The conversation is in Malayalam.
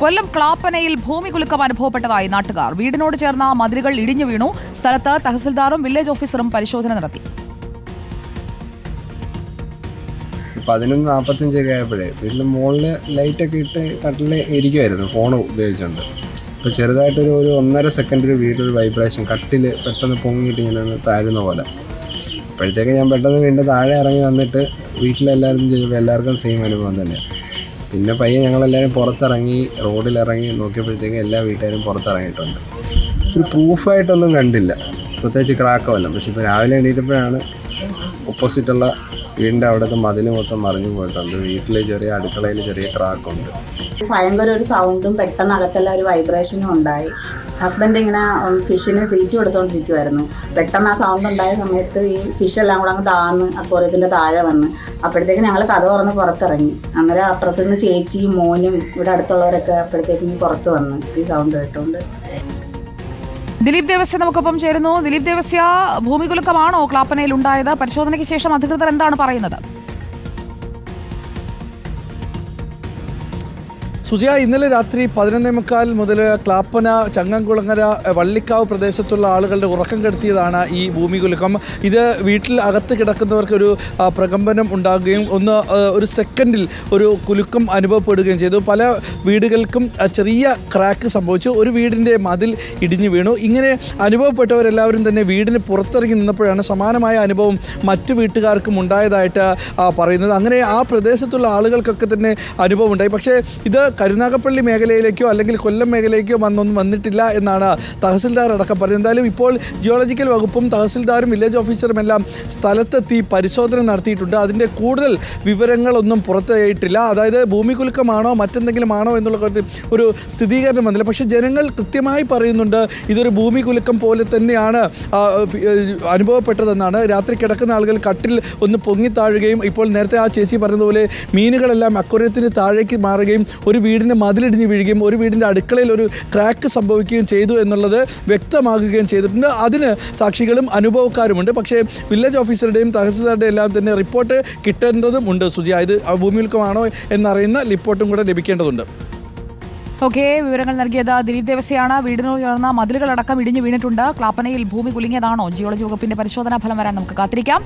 കൊല്ലം ക്ലാപ്പനയിൽ ഭൂമികുലുക്കം അനുഭവപ്പെട്ടതായി നാട്ടുകാർ. വീടിനോട് ചേർന്ന മതിലുകൾ ഇടിഞ്ഞു വീണു. സ്ഥലത്ത് തഹസിൽദാറും വില്ലേജ് ഓഫീസറും പരിശോധന നടത്തി. 11:45 ആയപ്പോഴേ വീട്ടിൽ മുകളിൽ ലൈറ്റൊക്കെ ഇട്ട് കട്ടിൽ ഇരിക്കുമായിരുന്നു, ഫോൺ ഉപയോഗിച്ചുകൊണ്ട്. അപ്പോൾ ചെറുതായിട്ടൊരു 1.5 സെക്കൻഡ് വീടൊരു വൈബ്രേഷൻ, കട്ടിൽ പെട്ടെന്ന് പൊങ്ങിയിട്ട് ഇങ്ങനെ താഴുന്ന പോലെ. അപ്പോഴത്തേക്ക് ഞാൻ പെട്ടെന്ന് വീണ്ടും താഴെ ഇറങ്ങി വന്നിട്ട് വീട്ടിലെല്ലാവരും ചെയ്യുമ്പോൾ എല്ലാവർക്കും സെയിം അനുഭവം തന്നെ. പിന്നെ പയ്യെ ഞങ്ങളെല്ലാവരും പുറത്തിറങ്ങി റോഡിലിറങ്ങി നോക്കിയപ്പോഴത്തേക്കും എല്ലാ വീട്ടുകാരും പുറത്തിറങ്ങിയിട്ടുണ്ട്. ഒരു പ്രൂഫായിട്ടൊന്നും കണ്ടില്ല, പ്രത്യേകിച്ച് ക്രാക്കമല്ല. പക്ഷെ ഇപ്പോൾ രാവിലെ എണീറ്റപ്പോഴാണ് ഓപ്പോസിറ്റുള്ള വീടിൻ്റെ അവിടുത്തെ മതിൽ മൊത്തം മറിഞ്ഞു പോയിട്ടുണ്ട്. വീട്ടിൽ ചെറിയ അടുക്കളയിൽ ചെറിയ ക്രാക്കുണ്ട്. ഭയങ്കര ഒരു സൗണ്ടും പെട്ടെന്ന് അകത്തെല്ലാം ഒരു വൈബ്രേഷനും ഉണ്ടായി. ഹസ്ബൻഡ് ഇങ്ങനെ ഫിഷിന് തീറ്റി കൊടുത്തുകൊണ്ടിരിക്കുമായിരുന്നു. പെട്ടെന്ന് ആ സൗണ്ട് ഉണ്ടായ സമയത്ത് ഈ ഫിഷെല്ലാം കൂടെ അങ്ങ് താന്ന് അക്വേറിയത്തിൻ്റെ താഴെ വന്ന്. അപ്പോഴത്തേക്ക് ഞങ്ങൾ കഥ തുറന്ന് പുറത്തിറങ്ങി. അന്നേരം അപ്പുറത്തുനിന്ന് ചേച്ചിയും മോനും ഇവിടെ അടുത്തുള്ളവരൊക്കെ അപ്പോഴത്തേക്കും പുറത്ത് വന്ന് ഈ സൗണ്ട് കേട്ടുകൊണ്ട്. ദിലീപ് ദേവസ്യ നമുക്കൊപ്പം ചേരുന്നു. ദിലീപ് ദേവസ്യ, ഭൂമികുലുക്കമാണോ ക്ലാപ്പനയിൽ ഉണ്ടായത്? പരിശോധനയ്ക്ക് ശേഷം അധികൃതർ എന്താണ് പറയുന്നത്? സുജയ, ഇന്നലെ രാത്രി 11:45 മുതൽ ക്ലാപ്പന, ചങ്ങംകുളങ്ങര, വള്ളിക്കാവ് പ്രദേശത്തുള്ള ആളുകളുടെ ഉറക്കം കെടുത്തിയതാണ് ഈ ഭൂമികുലുക്കം. ഇത് വീട്ടിൽ അകത്ത് കിടക്കുന്നവർക്കൊരു പ്രകമ്പനം ഉണ്ടാകുകയും ഒരു സെക്കൻഡിൽ ഒരു കുലുക്കം അനുഭവപ്പെടുകയും ചെയ്തു. പല വീടുകൾക്കും ചെറിയ ക്രാക്ക് സംഭവിച്ചു. ഒരു വീടിൻ്റെ മതിൽ ഇടിഞ്ഞു വീണു. ഇങ്ങനെ അനുഭവപ്പെട്ടവരെല്ലാവരും തന്നെ വീടിന് പുറത്തിറങ്ങി നിന്നപ്പോഴാണ് സമാനമായ അനുഭവം മറ്റു വീട്ടുകാർക്കും ഉണ്ടായതായിട്ട് പറയുന്നത്. അങ്ങനെ ആ പ്രദേശത്തുള്ള ആളുകൾക്കൊക്കെ തന്നെ അനുഭവം ഉണ്ടായി. പക്ഷേ ഇത് കരുനാഗപ്പള്ളി മേഖലയിലേക്കോ അല്ലെങ്കിൽ കൊല്ലം മേഖലയിലേക്കോ വന്നിട്ടില്ല എന്നാണ് തഹസിൽദാർ അടക്കം പറയുന്നത്. എന്തായാലും ഇപ്പോൾ ജിയോളജിക്കൽ വകുപ്പും തഹസിൽദാരും വില്ലേജ് ഓഫീസറും എല്ലാം സ്ഥലത്തെത്തി പരിശോധന നടത്തിയിട്ടുണ്ട്. അതിൻ്റെ കൂടുതൽ വിവരങ്ങളൊന്നും പുറത്തായിട്ടില്ല. അതായത് ഭൂമികുലുക്കമാണോ മറ്റെന്തെങ്കിലും ആണോ എന്നുള്ള കാര്യത്തിൽ ഒരു സ്ഥിരീകരണം വന്നില്ല. പക്ഷേ ജനങ്ങൾ കൃത്യമായി പറയുന്നുണ്ട് ഇതൊരു ഭൂമികുലുക്കം പോലെ തന്നെയാണ് അനുഭവപ്പെട്ടതെന്നാണ്. രാത്രി കിടക്കുന്ന ആളുകൾ കട്ടിൽ ഒന്ന് പൊങ്ങിത്താഴുകയും ഇപ്പോൾ നേരത്തെ ആ ചേച്ചി പറഞ്ഞതുപോലെ മീനുകളെല്ലാം അക്വേറിയത്തിന് താഴേക്ക് മാറുകയും ഒരു വീടിൻ്റെ മതിലിടിഞ്ഞ് വീഴുകയും ഒരു വീടിൻ്റെ അടുക്കളയിൽ ഒരു ക്രാക്ക് സംഭവിക്കുകയും ചെയ്തു എന്നുള്ളത് വ്യക്തമാകുകയും ചെയ്തിട്ടുണ്ട്. അതിന് സാക്ഷികളും അനുഭവക്കാരുമുണ്ട്. പക്ഷേ വില്ലേജ് ഓഫീസറുടെയും തഹസിൽദാരുടെയും എല്ലാം തന്നെ റിപ്പോർട്ട് കിട്ടേണ്ടതുമുണ്ട്. സുജി, ഇത് ഭൂമികുലുക്കമാണോ എന്നറിയുന്ന റിപ്പോർട്ടും കൂടെ ലഭിക്കേണ്ടതുണ്ട്. ഓക്കെ, വിവരങ്ങൾ നൽകിയത് ദിലീപ് ദേവസ്യാണ്. വീടിനോട് ചേർന്ന മതിലുകളടക്കം ഇടിഞ്ഞു വീണിട്ടുണ്ട്. ക്ലാപ്പനയിൽ ഭൂമി കുലുങ്ങിയതാണോ? ജിയോളജി വകുപ്പിന്റെ പരിശോധനാ ഫലം വരാൻ നമുക്ക് കാത്തിരിക്കാം.